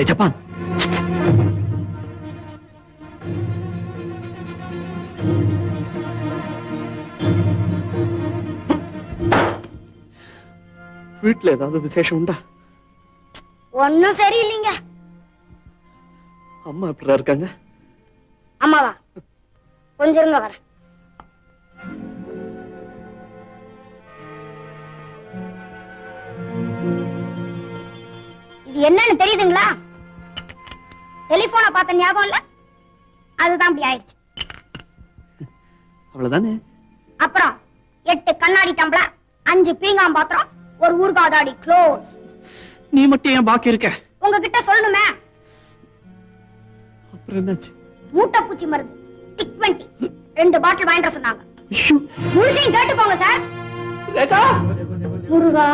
Japan வீட்டுல ஏதாவது விசேஷம் உண்டா? ஒன்னும் சரியில்லைங்க. அம்மா எப்படிதான் இருக்காங்க? அம்மாவா? கொஞ்சம் இருங்க வரேன். இது என்னன்னு தெரியுதுங்களா? டெலிபோனை பார்த்த ஞாபகம் இல்ல, அதுதான் இப்படி ஆயிடுச்சு. அவ்வளவுதானே. அப்புறம் 8 கண்ணாடி டம்ளர், 5 பீங்காம் பாத்திரம், ஒரு ஊர்காதாடி க்ளோஸ். நீ மட்டும் ஏன் பாக்கி இருக்க? உங்ககிட்ட சொல்லணுமே. அப்புறம் என்னாச்சு? மூட்டை பூச்சி மருந்து டிக் 20 2 பாட்டில் வாங்கிட்டு சொன்னாங்க. முழுசையும் கேட்டு போங்க சார். முருகா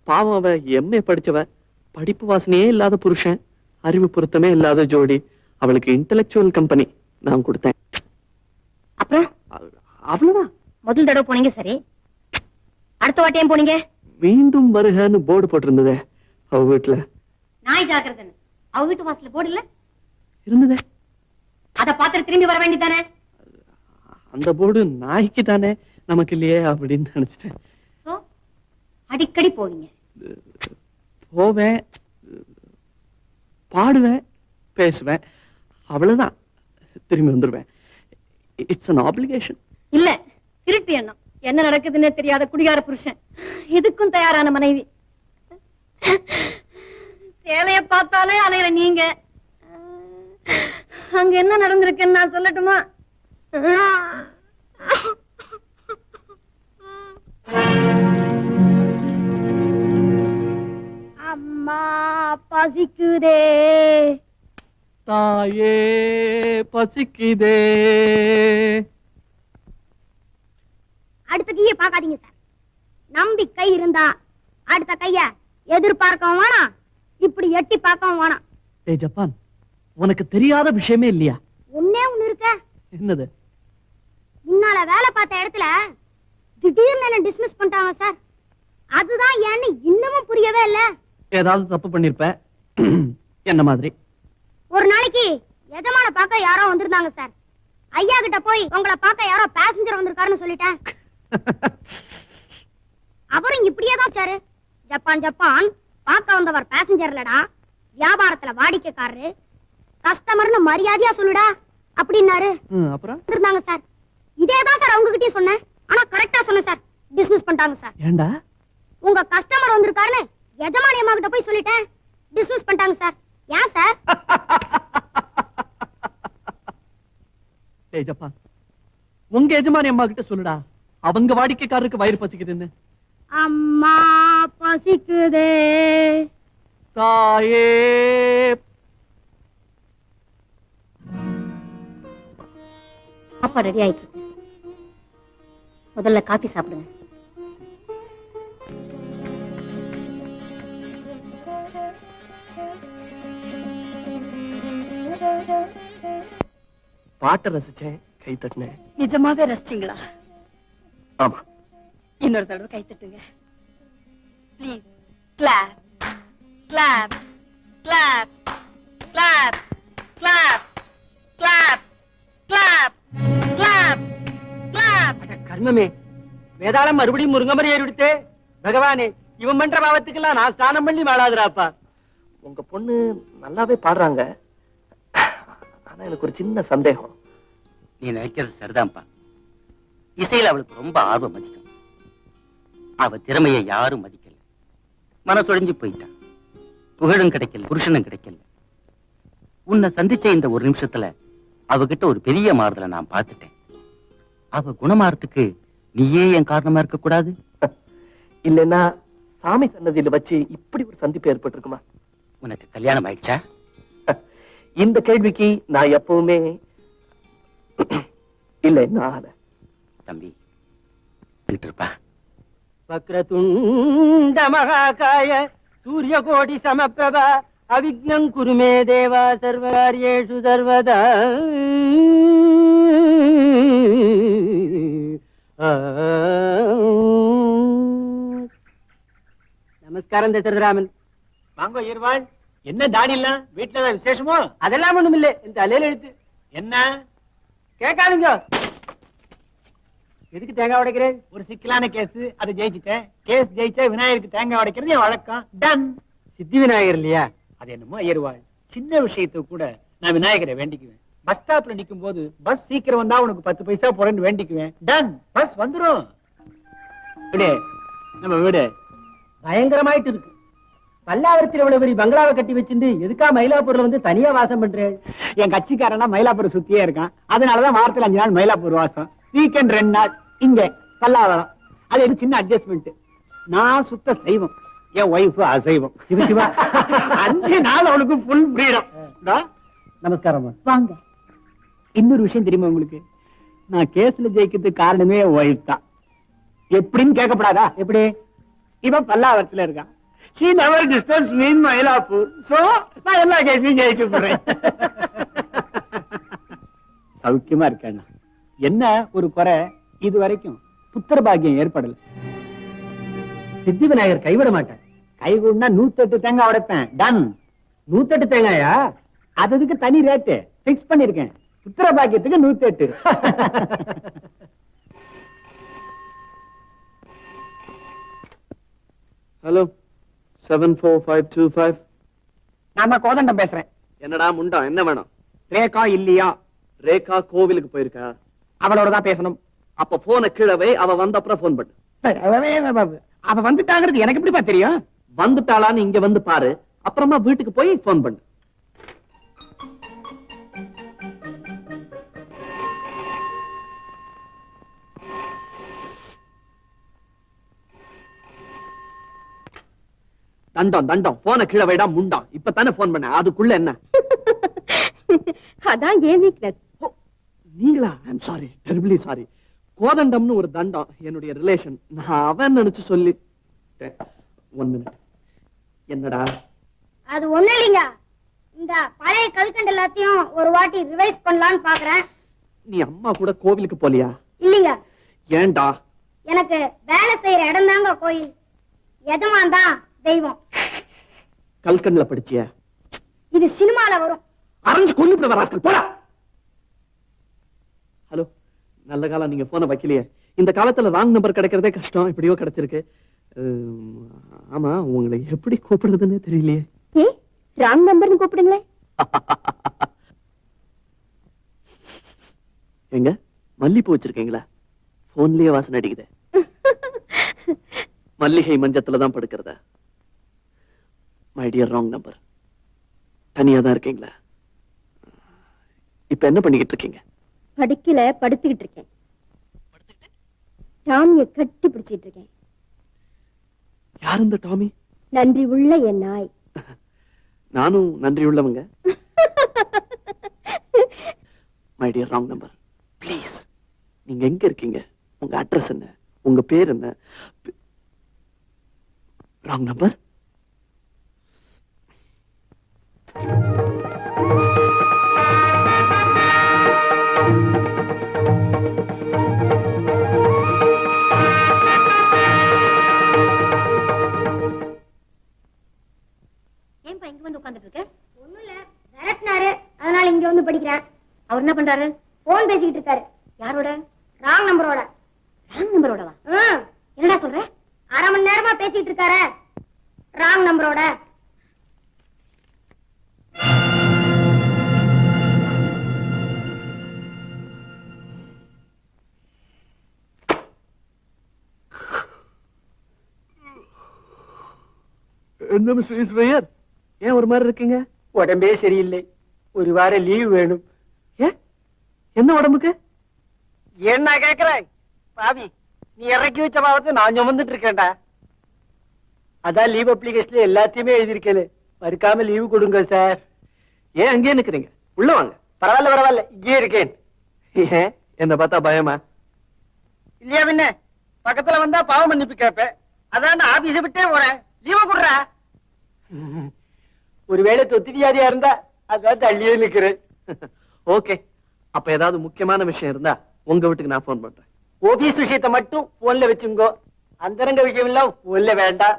பாவம், அவ எம்ஏ படிச்சவ, படிப்பு வாசனையே இல்லாத புருஷன், அறிவு பொருத்தமே இல்லாத ஜோடி. அவளுக்கு இன்டெலக்சுவல் கம்பெனி நான் கொடுத்தேன். அப்புறம் அவ்வளவுதான். முதல் தடவை போனீங்க சரி, அடுத்த வாட்டியும் போனீங்க? மீண்டும் வருகன்னு போர்டு போட்டிருந்ததே அவ வீட்டுல. நாய் ஜாக்கிரதைன்னு அவ வீட்டு வாசல்ல போர்டு இல்ல இருந்ததே. அத பாத்துட்டு திரும்பி வர வேண்டியதானே? அந்த போர்டு நாய்க்கு தானே, நமக்கு இல்லையே அப்படின்னு நினைச்சிட்டேன். அடிக்கடி போவீங்க? போவேன், பாடுவேன், பேசுவேன், அவ்வளவுதான். திரும்பி வந்துருவேன். It's an obligation. இல்ல, திருட்டு எண்ணம். என்ன நடக்குதுன்னு தெரியாத குடிகார புருஷன், எதுக்கும் தயாரான மனைவி. சேலைய பார்த்தாலே அலையிற நீங்க, அங்க என்ன நடந்திருக்குன்னு நான் சொல்லட்டுமா? அம்மா பசிக்குதே, தாயே பசிக்குதே. அடுத்த கைய பாக்காதீங்க சார். நம்பிக்கை இருந்தா அடுத்த கைய எதிர்பார்க்கவும் வேணாம், இப்படி எட்டி பார்க்கவும் வேணாம். ஏய் ஜப்பான், உனக்கு தெரியாத விஷயமே இல்லையா? ஒன்னே ஒண்ணு இருக்க. என்னது? முன்னால வேலை பார்த்த இடத்துல திடீர்னு என்ன டிஸ்மிஸ் பண்ணிட்டாங்க சார். அதுதான் ஏன்னு இன்னமும் புரியவே இல்ல. ஏதாவது தப்பு பண்ணிருப்ப என்ன மாதிரி. ஒரு நாளைக்கு எஜமான பார்க்க யாரோ வந்திருந்தாங்க சார். ஐயா கிட்ட போய் உங்களை பார்க்க யாரோ பேசஞ்சர் வந்திருக்காருன்னு சொல்லிட்டேன். அவரும் இப்படியே தான் சார். ஜப்பான் ஜப்பான் பார்க்க வந்தவர் பேசஞ்சர் இல்லடா, வியாபாரத்துல வாடிக்கைக்காரரு, கஸ்டமர்னு மரியாதையா சொல்லுடா அப்படின்னாரு. அப்புறம் இருந்தாங்க சார். இதேதான் சார் அவங்க கிட்டயும் சொன்னேன். ஆனா கரெக்டா சொன்னேன் சார், டிஸ்மிஸ் பண்ணிட்டாங்க சார். ஏண்டா? உங்க கஸ்டமர் வந்திருக்காருன்னு எஜமானி அம்மா கிட்ட போய் சொல்லிட்டேன், டிஸ்மிஸ் பண்ணிட்டாங்க சார். ஏன் சார்? ஏய் ஜப்பான், உங்க எஜமானி அம்மா கிட்ட சொல்லுடா, அவங்க வாடிக்கைக்காரருக்கு வயிறு பசிக்குதுன்னு. அம்மா பசிக்குதே, தாயே. அப்பா ரெடி ஆயிட்டு இருக்கு. முதல்ல காபி சாப்பிடுங்க. பாட்டை ரசிச்சேன், கை தட்டினேன். நிஜமாவே ரசிச்சீங்களா? ஆமா. இன்னொரு தடவை கை தட்டுங்க please. Clap clap clap clap clap clap clap clap clap. கர்மமே, வேதாளம் மறுபடியும் முருங்கமரி ஏறிவிடுத்தே. பகவானே, இவன் பண்ற பாவத்துக்கெல்லாம் நான் ஸ்நானம் பண்ணி வாழாதுராப்பா. உங்க பொண்ணு நல்லாவே பாடுறாங்க. ஆனா எனக்கு ஒரு சின்ன சந்தேகம். நீ நினைக்கிறது சரிதான்ப்பா. இசையில அவளுக்கு ரொம்ப ஆர்வம் அதிகம். அவ திறமையை யாரும் மதிக்கல. மனசொழிஞ்சு போயிட்டான். புகழும் கிடைக்கல, புருஷனும் கிடைக்கல. உன்னை சந்திச்ச இந்த ஒரு நிமிஷத்துல அவகிட்ட ஒரு பெரிய மாறுதலை நான் பார்த்துட்டேன். அவ குணமாறதுக்கு நீயே என் காரணமா இருக்க கூடாது? இல்லைன்னா சாமி சன்னதியில வச்சு இப்படி ஒரு சந்திப்பு ஏற்பட்டிருக்குமா? உனக்கு கல்யாணம் ஆயிடுச்சா? இந்த கேள்விக்கு நான் எப்பவுமே இல்ல என்ன ஆகல. தம்பி இருப்பா. வக்ரதுண்ட மகாகாய சூரியகோடி சமப்பிரபா அவிக்னம் குருமே தேவா சர்வகாரியேஷு சர்வதா. நமஸ்காரம் தசரதராமன். வாங்க இருவாள். என்ன தாடி இல்ல? வீட்டுல விசேஷமோ? அதெல்லாம் ஒண்ணும் இல்ல. இந்த அலையில எழுத்து என்ன கேட்காதுங்க. எதுக்கு தேங்காய் உடைக்கிறேன்? ஒரு சிக்கலான கேஸ், அதை ஜெயிச்சுட்டேன். கேஸ் ஜெயிச்சா விநாயகருக்கு தேங்காய் உடைக்கிறது என் வழக்கம். டன். சித்தி விநாயகர் இல்லையா? அது என்னமோ இருவாள். சின்ன விஷயத்துக்கு கூட நான் விநாயகரை வேண்டிக்குவேன். பஸ் ஸ்டாப்ல நிக்கும் போது பஸ் சீக்கிரம் வந்தா உனக்கு 10 பைசா போறேன்னு வேண்டிக்குவேன். டன். பஸ் வந்துரும். வீடு நம்ம வீடு பயங்கரமாயிட்டு இருக்கு. பல்லாவரத்தில் இவ்வளவு பெரிய பங்களாவை கட்டி வச்சிருந்து எதுக்கா மயிலாப்பூர்ல வந்து தனியா வாசம் பண்றேன்? என் கட்சிக்காரன் மயிலாப்பூர் சுத்தியே இருக்கான். அதனாலதான் வாரத்துல 5 நாள் மயிலாப்பூர் வாசம், வீக்கெண்ட் 2 நாள் இங்க பல்லாவரம். அது ஒரு சின்ன அட்ஜஸ்ட்மெண்ட். நான் சுத்த செய்வோம், என் ஒய்ஃப் அசைவம். சிவசிவா 5 நாள் அவளுக்கு ஃபுல் ஃப்ரீடம். நமஸ்காரம். வாங்க. இன்னொரு விஷயம் தெரியுமா உங்களுக்கு? நான் கேஸ்ல ஜெயிக்கிறதுக்கு காரணமே ஒய்ஃப் தான். எப்படின்னு கேட்கப்படாதா? எப்படி? இவன் பல்லாவரத்துல இருக்கான். She never disturbs me in Mylapore. So நான் எல்லா கேஸையும் ஜெயிச்சு போறேன். சௌக்கியமா இருக்கேன். என்ன ஒரு குறை, இது வரைக்கும் புத்திர பாக்கியம் ஏற்படல. சித்தி விநாயகர் கைவிட மாட்டேன். கைகூடனா 108 தேங்காய் உடைப்பேன். டன். 108 தேங்காயா? அதுக்கு தனி ரேட்டு பிக்ஸ் பண்ணிருக்கேன். புத்திர பாக்கியத்துக்கு 108. ஹலோ 74525. நாம கோதண்டம் பேசுறேன். என்னடா முண்டம், என்ன வேணும்? ரேகா இல்லையா? ரேகா கோவிலுக்கு போயிருக்கா? அவளோட தான் பேசணும். அப்ப போன கீழவே அவ வந்த அப்புறம் போன் பண்ணு. அவ வந்துட்டாங்கிறது எனக்கு எப்படிப்பா தெரியும்? வந்துட்டாளான்னு இங்க வந்து பாரு, அப்புறமா வீட்டுக்கு போய் போன் பண்ணு. தண்டம் தண்டம், போன கீழ வைடா முண்டம். இப்பதானே போன் பண்ண, அதுக்குள்ள என்ன? அதான் ஏன் வீக்னஸ். நீங்களா? I'm sorry, terribly sorry. கோதண்டம்னு ஒரு தண்டம் என்னுடைய ரிலேஷன். நான் அவன் நினைச்சு சொல்லி. 1 minute. என்னடா? அது ஒண்ணு இல்லைங்க. இந்த பழைய கல்கண்டு எல்லாத்தையும் ஒரு வாட்டி ரிவைஸ் பண்ணலாம்னு பாக்குறேன். நீ அம்மா கூட கோவிலுக்கு போலியா? இல்லைங்க, ஏன்டா? எனக்கு வேலை செய்யற இடம் தாங்க கோயில், எஜமான் தான் தெய்வம். கல்கண்ல படிச்சிய? இது சினிமால வரும். அரைஞ்சு கொண்டு வராஸ்கள் போடா. ஹலோ, நல்ல காலம் நீங்க போன வைக்கலையே. இந்த காலத்துல ராங் நம்பர் கிடைக்கிறதே கஷ்டம், எப்படியோ கிடைச்சிருக்கு. ஆமா, உங்களை எப்படி கூப்பிடுறதுன்னு தெரியலையே. ராங் நம்பர்னு கூப்பிடுங்களேன். எங்க மல்லிப்பூ வச்சிருக்கீங்களா? போன்லயே வாசனை அடிக்குது. மல்லிகை மஞ்சத்துலதான் படுக்கிறதா? My dear wrong number. தனியா தான் இருக்கீங்களா? இப்ப என்ன பண்ணிக்கிட்டு இருக்கீங்க? படுக்கல, படுத்துக்கிட்டு இருக்கேன். டாமிய கட்டி பிடிச்சிட்டு இருக்கேன். யார் இந்த டாமி? நன்றி உள்ள என் நாய். நானும் நன்றி உள்ளவங்க. My dear wrong number, please. நீங்க எங்க இருக்கீங்க? உங்க அட்ரஸ் என்ன? உங்க பேர் என்ன? Wrong number. ஏன்பா இங்க வந்து உட்கார்ந்துட்டு இருக்க? ஒண்ணும் இல்ல, விரட்டினாரு, அதனால இங்க வந்து படிக்கிறேன். அவர் என்ன பண்றாரு? போன் பேசிக்கிட்டு இருக்காரு. யாரோட? ராங் நம்பரோட. ராங் நம்பரோடவா? என்னடா சொல்ற? அரை மணி நேரமா பேசிட்டு இருக்காரு ராங் நம்பரோட. என்ன மிஸ்டர் ஈஸ்வரியர், ஏன் ஒரு மாதிரி இருக்கீங்க? உடம்பே சரியில்லை, ஒரு வாரம் லீவ் வேணும். ஏன், என்ன உடம்புக்கு? என்ன கேக்குறாய் பாவி, நீ இறக்கி வச்ச பாவத்தை நான் சுமந்துட்டு இருக்கேன்டா. அதான் லீவ் அப்ளிகேஷன்ல எல்லாத்தையுமே எழுதியிருக்கேன், மறுக்காம லீவு கொடுங்க சார். ஏன் அங்கேயே நிக்கிறீங்க, உள்ள வாங்க. பரவாயில்ல பரவாயில்ல, இங்கேயே இருக்கேன். ஏன் என்ன பார்த்தா பயமா? இல்லையா பின்ன, பக்கத்துல வந்தா பாவ மன்னிப்பு கேட்பேன், அதான் ஆபீஸ விட்டே போறேன். லீவ குடுறா. ஒருவேளை தொத்தி வியாதியா இருந்தா அதான் தள்ளியே நிக்கிறேன். ஓகே, அப்ப ஏதாவது முக்கியமான விஷயம் இருந்தா உங்க வீட்டுக்கு நான் போன் பண்றேன். ஆபீஸ் விஷயத்தை மட்டும் போன்ல வச்சுங்கோ, அந்தரங்க விஷயம் எல்லாம் போன்ல வேண்டாம்.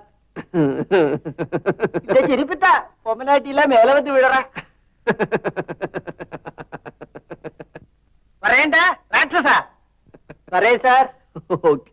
சிரிப்புத்தா பொம்மநாட்டி எல்லாம் மேல வந்து விடுறா. வரேன்டா ராட்சசா. வரேன் சார். ஓகே.